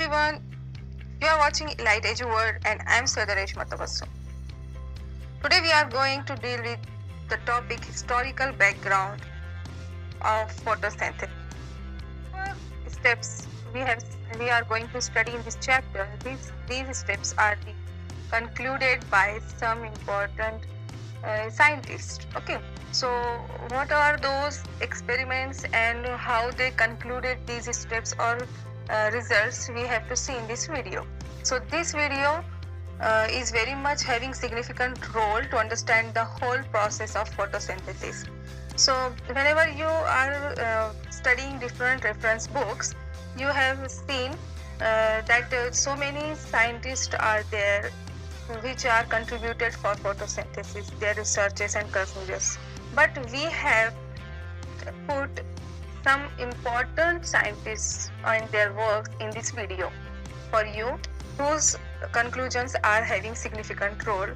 everyone, you are watching Light Edge World and I am Sweta Reshma Tabassum. Today we are going to deal with the topic historical background of photosynthesis. Steps we are going to study in this chapter. These steps are concluded by some important scientists. Okay, so what are those experiments and how they concluded these steps or results we have to see in this video. So this video is very much having significant role to understand the whole process of photosynthesis. So whenever you are studying different reference books, you have seen that so many scientists are there which are contributed for photosynthesis, their researches and conclusions. But we have put some important scientists and their works in this video for you, whose conclusions are having significant role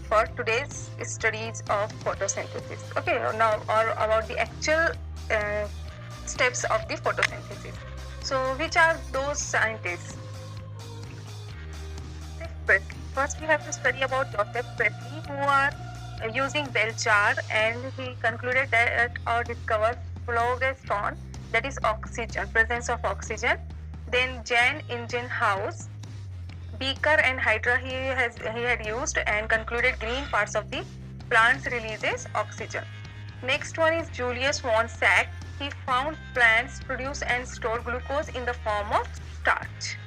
for today's studies of photosynthesis. Okay, now or about the actual steps of the photosynthesis. So which are those scientists? First we have to study about Joseph Priestley, who are using bell jar, and he concluded that or discovered phlogiston, that is oxygen, presence of oxygen. Then Jan Ingenhousz, beaker and hydra he had used and concluded green parts of the plants releases oxygen. Next one is Julius von Sack. He found plants produce and store glucose in the form of starch.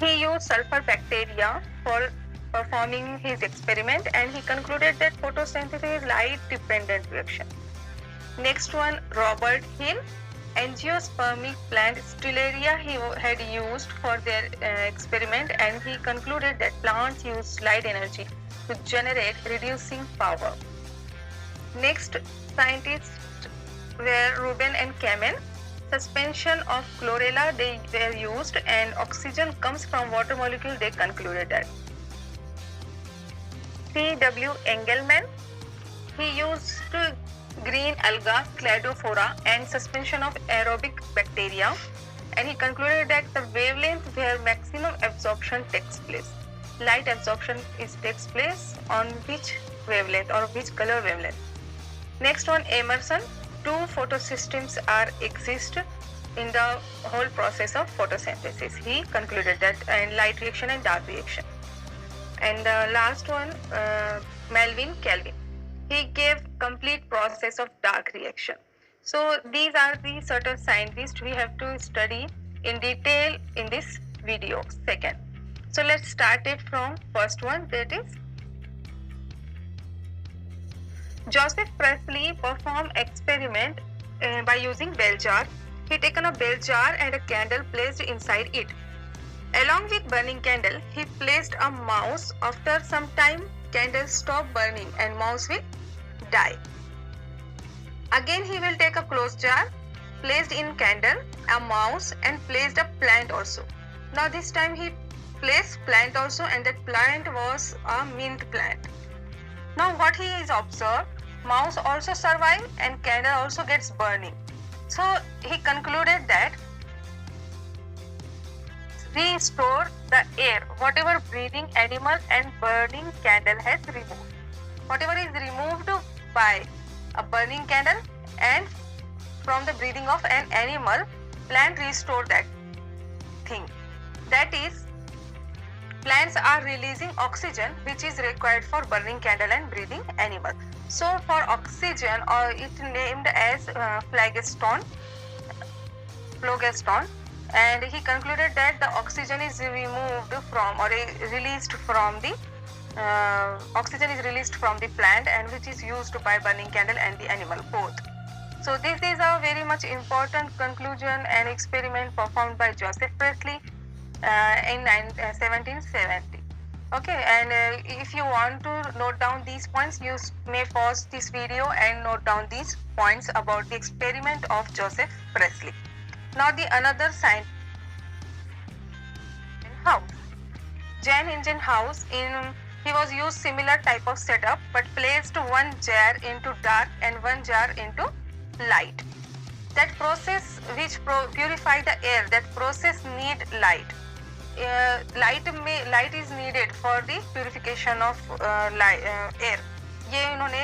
He used sulfur bacteria for performing his experiment, and he concluded that photosynthesis is light dependent reaction. Next one, Robert Hill. Angiospermic plant Stellaria he had used for their experiment, and he concluded that plants use light energy to generate reducing power. Next scientists were Rubin and Kamen. Suspension of chlorella they were used, and oxygen comes from water molecule, they concluded that. C.W. Engelmann, he used green alga cladophora and suspension of aerobic bacteria, and he concluded that the wavelength where maximum absorption takes place. Light absorption takes place on which wavelength or which color wavelength. Next one, Emerson. Two photosystems exist in the whole process of photosynthesis. He concluded that, and light reaction and dark reaction. And the last one, Melvin Kelvin. He gave complete process of dark reaction. So these are the certain scientists we have to study in detail in this video. Second. So let's start it from first one, that is Joseph Priestley performed experiment by using bell jar. He taken a bell jar and a candle placed inside it. Along with burning candle, he placed a mouse. After some time, candle stop burning and mouse will die. Again, he will take a closed jar, placed in candle, a mouse, and placed a plant also. Now this time he placed plant also, and that plant was a mint plant. Now what he is observed, mouse also survive and candle also gets burning. So he concluded that restore the air, whatever breathing animal and burning candle has removed. Whatever is removed by a burning candle and from the breathing of an animal, plant restore that thing. That is, plants are releasing oxygen which is required for burning candle and breathing animal. So for oxygen, or it named as phlogiston, and he concluded that the oxygen is removed from or released from the oxygen is released from the plant, and which is used by burning candle and the animal both. So this is a very much important conclusion and experiment performed by Joseph Priestley in 1770. Okay, and if you want to note down these points, you may pause this video and note down these points about the experiment of Joseph Priestley. Now the another scientist, Jan Ingenhousz, he was used similar type of setup, but placed one jar into dark and one jar into light. that process which purify the air, that process need light. Light is needed for the purification of air. ये इन्होंने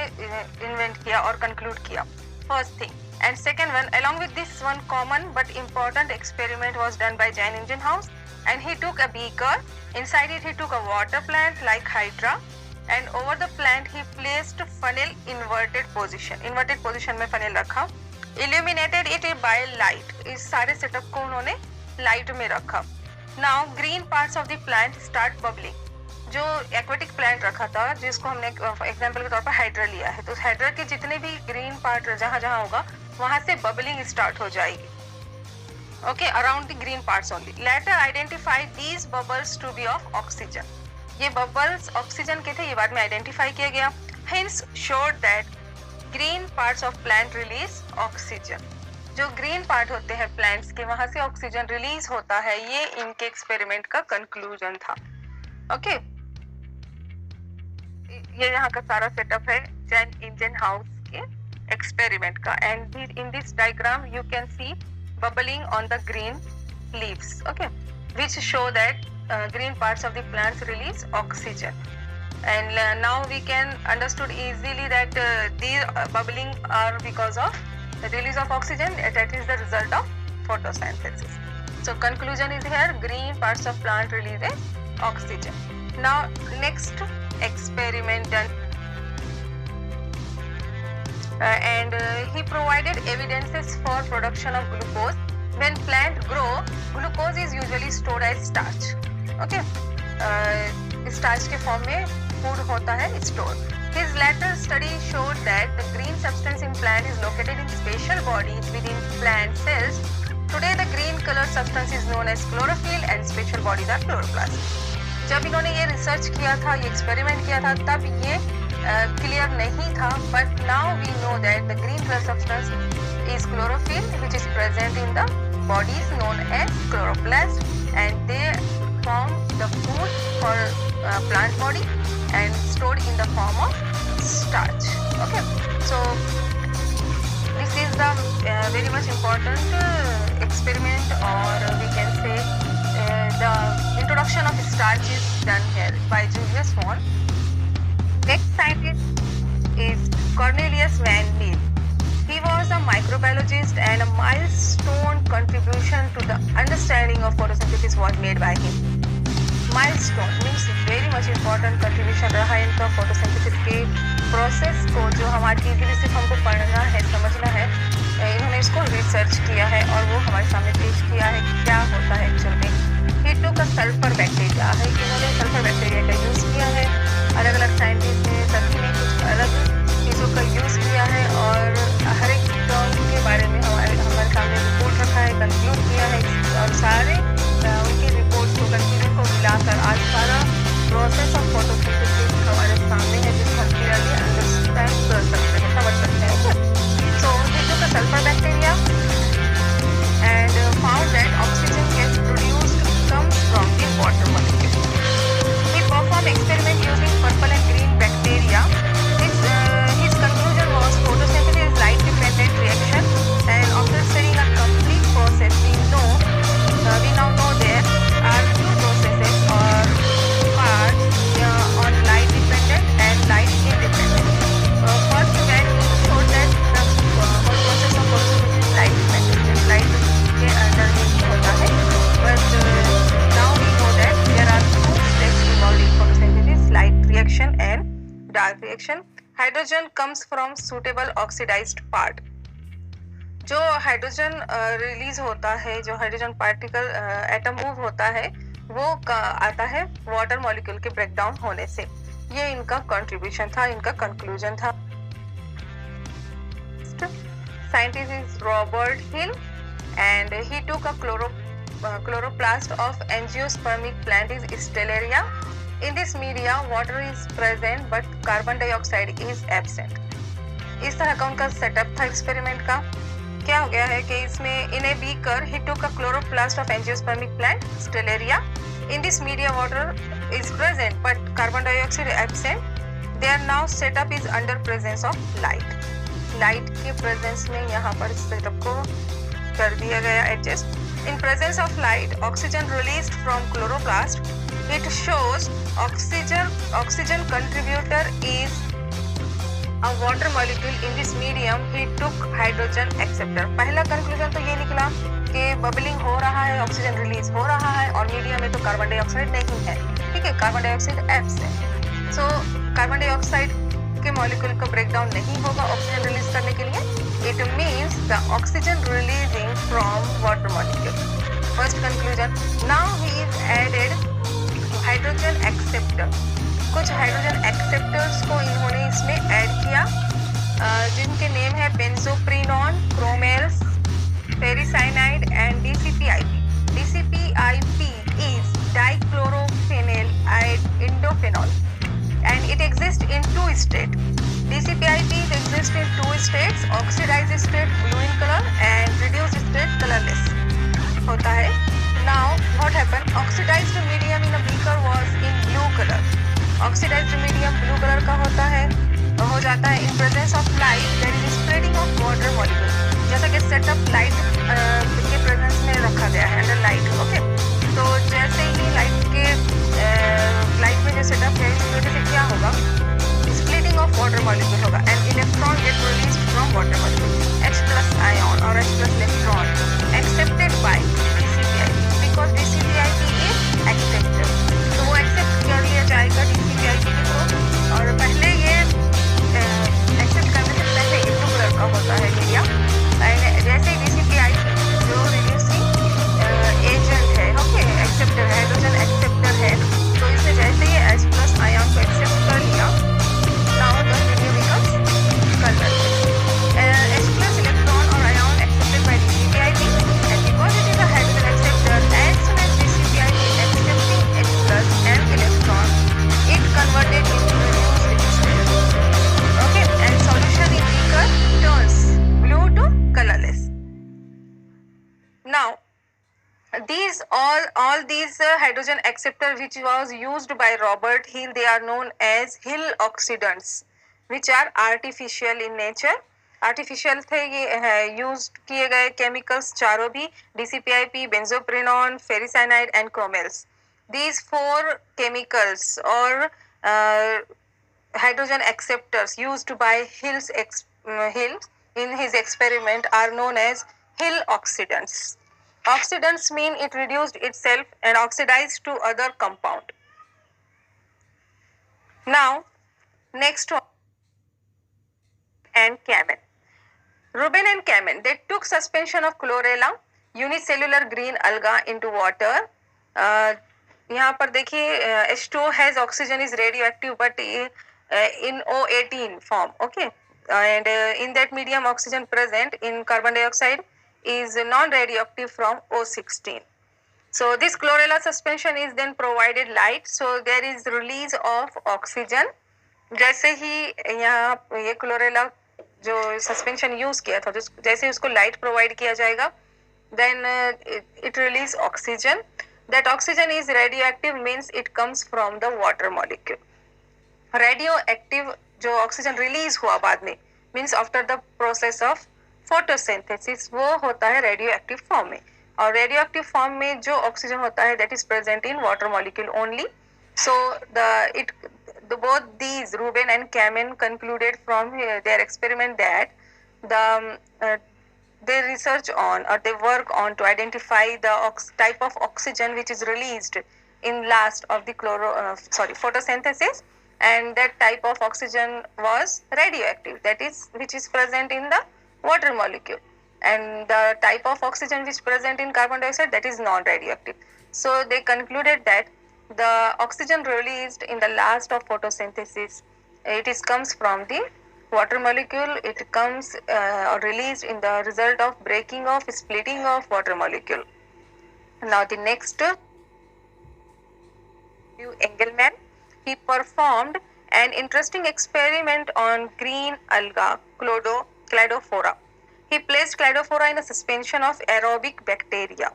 invent किया और conclude किया. First thing. And second one, along with this one common but important experiment was done by Jain Ingenhousz, and he took a beaker. Inside it he took a water plant like Hydra, and over the plant he placed funnel inverted position में funnel रखा. Illuminated it by light. इस सारे setup को उन्होंने light में रखा. Now green parts of the plant start bubbling. जो aquatic plant रखा था, जिसको हमने एग्जांपल के तौर पर हाइड्रा लिया है, तो हाइड्रा के जितने भी ग्रीन पार्ट जहां जहां होगा वहां से बबलिंग स्टार्ट हो जाएगी. Okay, around the green parts only. Later identify these bubbles to be of oxygen. ये बबल्स ऑक्सीजन के थे, ये बाद में आइडेंटिफाई किया गया. Hence showed that green parts of plant release oxygen. जो ग्रीन पार्ट होते हैं प्लांट्स के, वहां से ऑक्सीजन रिलीज होता है. ये इनके एक्सपेरिमेंट का कंक्लूजन था. ओके, ये यहाँ का सारा सेटअप है जैन इंजेनहाउस के एक्सपेरिमेंट का. And in this diagram you can see bubbling on the green leaves, okay, which show that green parts of the plants release oxygen. And now we can understood easily that these bubbling are because of the release of oxygen. That is the result of photosynthesis. So conclusion is here: green parts of plant release oxygen. Now next experiment done, and he provided evidences for production of glucose. When plant grow, glucose is usually stored as starch. Okay, starch के form में food होता है stored. His later study showed that the green substance in plant is located in special bodies within plant cells. Today the green color substance is known as chlorophyll and special bodies are chloroplasts. जब इन्होंने ये research किया था, ये experiment किया था, तब ये क्लियर नहीं था. But now we know that the green colour substance is chlorophyll which is present in the bodies known as chloroplasts, and they form the food for plant body and stored in the form of starch. Okay, so this is the very much important experiment, or we can say the introduction of starch is done here by Julius Von. Next scientist is Cornelius Van Til. He was a microbiologist, and a milestone contribution to the understanding of photosynthesis was made by him. Milestone means very much important contribution रहा इनका photosynthesis के process को, जो हमारी easily सिर्फ हमको पढ़ना है, समझना है. इन्होंने इसको रिसर्च किया है और वो हमारे सामने पेश किया है कि क्या होता है एक्चुअल में. He took a sulfur bacteria है, इन्होंने सल्फर बैक्टीरिया का यूज किया है. अलग अलग साइंटिस्ट ने, सभी ने कुछ अलग चीज़ों का यूज किया है, और हर एक टर्म के बारे में हमारे सामने रिपोर्ट रखा है, कंक्लूड किया है, और सारे उनके रिपोर्ट को, कंक्लूजन को मिलाकर आज सारा प्रोसेस ऑफ फोटोसिंथेसिस हमारे सामने है, जिसको हम क्लियरली अंडरस्टैंड कर सकते हैं, समझ सकते हैं. सो he took a sulfur bacteria and found that oxygen gas produced comes from the water molecule. He performed experiment using purple and green bacteria. His conclusion was photosynthesis is light dependent reaction, and after studying a complete process, we now know there are two processes or parts on light dependent and light independent. First, when he showed that the whole process of photosynthesis is light dependent, light के अंदर नहीं होता है, but now we know that there are two steps involved in photosynthesis: light reaction and dark reaction. Hydrogen comes from suitable oxidized part. जो hydrogen release होता है, जो hydrogen particle atom move होता है, वो आता है वाटर मॉलिक्यूल के ब्रेकडाउन होने से. ये इनका कंट्रीब्यूशन था, इनका कंक्लूजन था. Scientist is Robert Hill, and he took a chloroplast of angiospermic plant is Stellaria. In this media, water is present but carbon dioxide is absent. इस तरह का उनका सेटअप था एक्सपेरिमेंट का. क्या हो गया है कि इसमें in a beaker he took a chloroplast of angiospermic plant Stellaria. In this media, water is present but carbon dioxide absent. Their now setup is under presence of light. Light के presence में यहाँ पर setup को कर दिया गया adjust. In presence of light, oxygen released from chloroplast, it shows oxygen contributor is a water molecule. In this medium, he took hydrogen acceptor. पहला conclusion तो ये निकला कि बबलिंग हो रहा है, ऑक्सीजन रिलीज हो रहा है और मीडियम में तो कार्बन डाइऑक्साइड नहीं है. ठीक है, carbon dioxide absent. So carbon dioxide के मॉलिक्यूल का ब्रेकडाउन नहीं होगा ऑक्सीजन रिलीज करने के लिए. It means the oxygen releasing from water molecule. First conclusion. Now he is added hydrogen acceptor. कुछ हाइड्रोजन एक्सेप्टर्स को इन्होंने इसमें ऐड किया जिनके नेम है बेंजोप्रीनॉन, क्रोमेल्स, फेरिसाइनाइड and DCPIP. DCPIP is dichlorophenil indophenol and it exists in two states. DCPIP exists in two states, oxidized state blue in color and reduced state colorless होता है. Now what happened? Oxidized medium in a beaker was in blue color. Oxidized medium blue color का होता है, हो जाता है in presence of light there is spreading of water molecule. जैसा कि सेटअप लाइट के प्रेजेंस में रखा गया है अंडर लाइट. ओके, तो जैसे ही लाइट में जो सेटअप है इसकी वजह से क्या होगा? Splitting of water molecule होगा. An electron get released from water molecule. H plus ion or H plus electron accepted by DCPIP because DCPIP is accepted. तो वो accept कर लिया जाएगा DCPIP के थ्रू और पहले ये accept करने से पहले ये ब्लू कलर का होता है मीडिया. जैसे ही DCPIP जो रिड्यूसिंग एजेंट है, ओके, एक्सेप्टर हाइड्रोजन एक्सेप्टर है, तो इसने जैसे ही H plus ion को एक्सेप्ट कर लिया, now the medium becomes colorless. H plus electron or ion accepted by DCPIP, and because it is a hydrogen acceptor, as soon as DCPIP accepting H plus and electron, it converted into reduced state. Okay, and solution in beaker turns blue to colorless. Now all these hydrogen acceptor which was used by Robert Hill, they are known as Hill oxidants, which are artificial in nature. Artificial थे ये है, use किए गए chemicals चारों भी DCPIP, benzophenone, ferricyanide and क्रोमेल्स. These four chemicals or hydrogen acceptors used by Hill in his experiment are known as Hill oxidants. Oxidants mean it reduced itself and oxidized to other compound. Now, next one, and Kamen. Rubin and Kamen, they took suspension of chlorella, unicellular green alga into water. यहाँ पर देखिए H2O has oxygen is radioactive but in O18 form, okay, and in that medium oxygen present in carbon dioxide is non-radioactive from O16. So this chlorella suspension is then provided light, so there is release of oxygen. जैसे ही यहाँ ये chlorella जो suspension use किया था, जैसे उसको light provide किया जाएगा, then it release oxygen. That oxygen is radioactive means it comes from the water molecule. Radioactive जो ऑक्सीजन रिलीज हुआ बाद में means after the process of photosynthesis, वो होता है रेडियोएक्टिव फॉर्म में, और रेडियोएक्टिव फॉर्म में जो ऑक्सीजन होता है that is present in water molecule only. So both these Rubin and Kamen concluded from their experiment that they research on or they work on to identify the type of oxygen which is released in last of the photosynthesis, and that type of oxygen was radioactive, that is which is present in the water molecule, and the type of oxygen which is present in carbon dioxide, that is non-radioactive. So they concluded that the oxygen released in the last of photosynthesis, it comes from the water molecule, it comes released in the result of breaking of, splitting of water molecule. Now the next, Engelmann, he performed an interesting experiment on green alga, Cladophora. He placed Cladophora in a suspension of aerobic bacteria.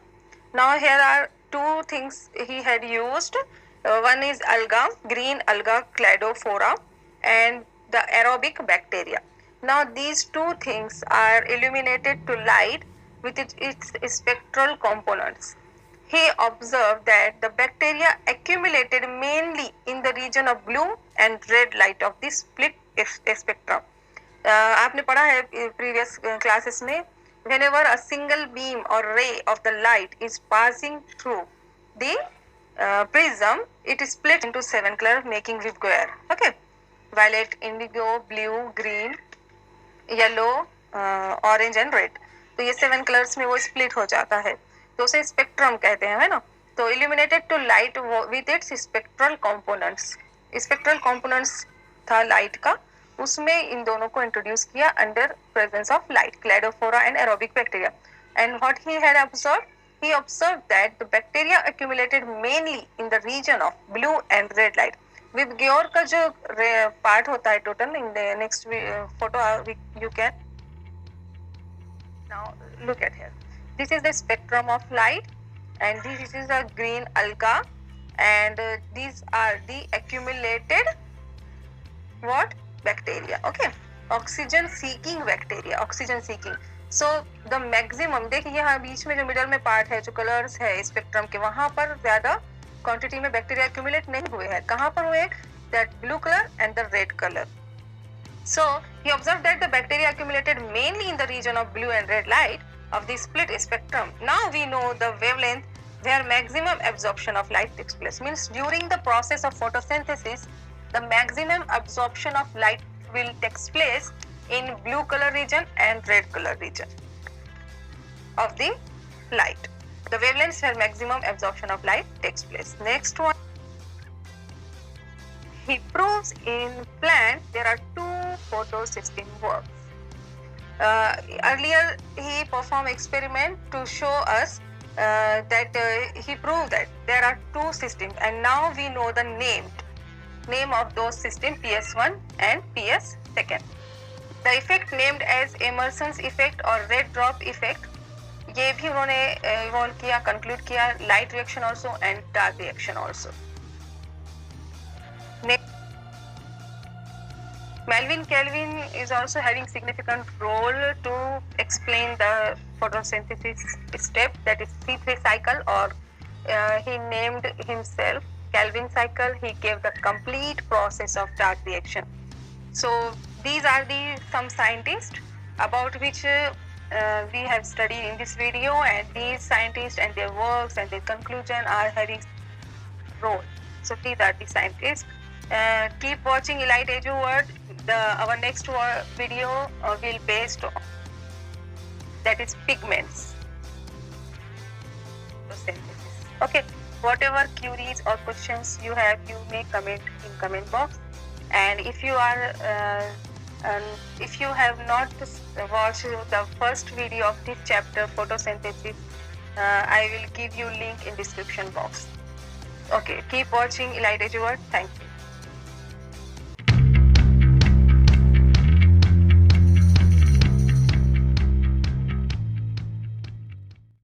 Now here are two things he had used. One is alga, green alga Cladophora, and the aerobic bacteria. Now these two things are illuminated to light with its spectral components. He observed that the bacteria accumulated mainly in the region of blue and red light of the split spectrum. आपने पढ़ा है previous classes में, whenever a single beam or ray of the light is passing through the prism, it is split into 7 colors making VIBGYOR. Okay, violet, indigo, blue, green, yellow, orange and red. तो ये 7 colours में वो split हो जाता है, तो उसे spectrum कहते हैं, है ना. तो illuminated to light with its spectral components. Spectral components था लाइट का, उसमें इन दोनों को इंट्रोड्यूस किया under presence of light, Cladophora and aerobic bacteria. And what he had observed, he observed that the bacteria accumulated mainly in the region of blue and red light. VIBGYOR का जो part होता है total, in next photo you can now look at here. This is the spectrum of light and this is a green alga, and these are the accumulated what bacteria. Okay, oxygen seeking bacteria, oxygen seeking. So the maximum, देखिए यहाँ बीच में जो middle में part है, जो colours है spectrum के, वहां पर ज्यादा क्वांटिटी में बैक्टीरिया एक्यूमुलेट नहीं हुए हैं. कहाँ पर हुए? That blue colour and the red colour. So he observed that the bacteria accumulated mainly in the region of blue and red light of the split spectrum. Now we know the wavelength where maximum absorption of light takes place. Means during the process of photosynthesis, the maximum absorption of light will takes place in blue color region and red color region of the light. The wavelengths where maximum absorption of light takes place. Next one, he proves in plant there are two photosystem works. Earlier he performed experiment to show us that he proved that there are two systems, and now we know the name of those systems, PS1 and PS2. The effect named as Emerson's effect or red drop effect, ये भी उन्होंने evolve किया, conclude किया, light reaction also and dark reaction also. Melvin Kelvin is also having significant role to explain the photosynthesis step, that is C3 cycle, or he named himself Kelvin cycle. He gave the complete process of dark reaction. So these are the some scientists about which we have studied in this video, and these scientists and their works and their conclusion are having role. So these are the scientists. Keep watching Elite Edu-World. Our next video will based on, that is, pigments. Okay, whatever queries or questions you have, you may comment in comment box. And if you are if you have not watched the first video of this chapter, photosynthesis, I will give you link in description box. Okay, keep watching Elite Edu-World. Thank you.